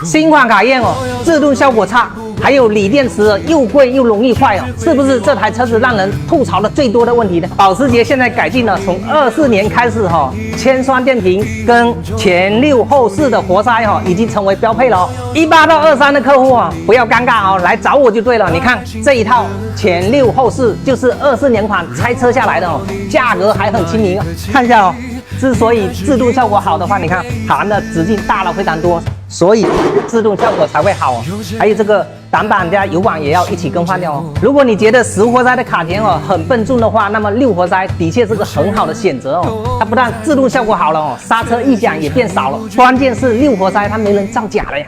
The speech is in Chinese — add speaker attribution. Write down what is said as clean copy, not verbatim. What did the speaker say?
Speaker 1: 新款卡宴哦，制动效果差，还有锂电池又贵又容易坏哦，是不是这台车子让人吐槽的最多的问题呢？保时捷现在改进了，从24年开始铅酸电瓶跟前6后4的活塞已经成为标配了哦。18到23的客户不要尴尬来找我就对了。你看这一套前6后4就是24年款拆车下来的价格还很亲民看一下之所以制动效果好的话，你看含的直径大了非常多，所以制动效果才会好还有这个挡板加油管也要一起更换掉如果你觉得10活塞的卡钿很笨重的话，那么6活塞的确是个很好的选择它不但制动效果好了刹车异响也变少了，关键是6活塞它没人造假了呀。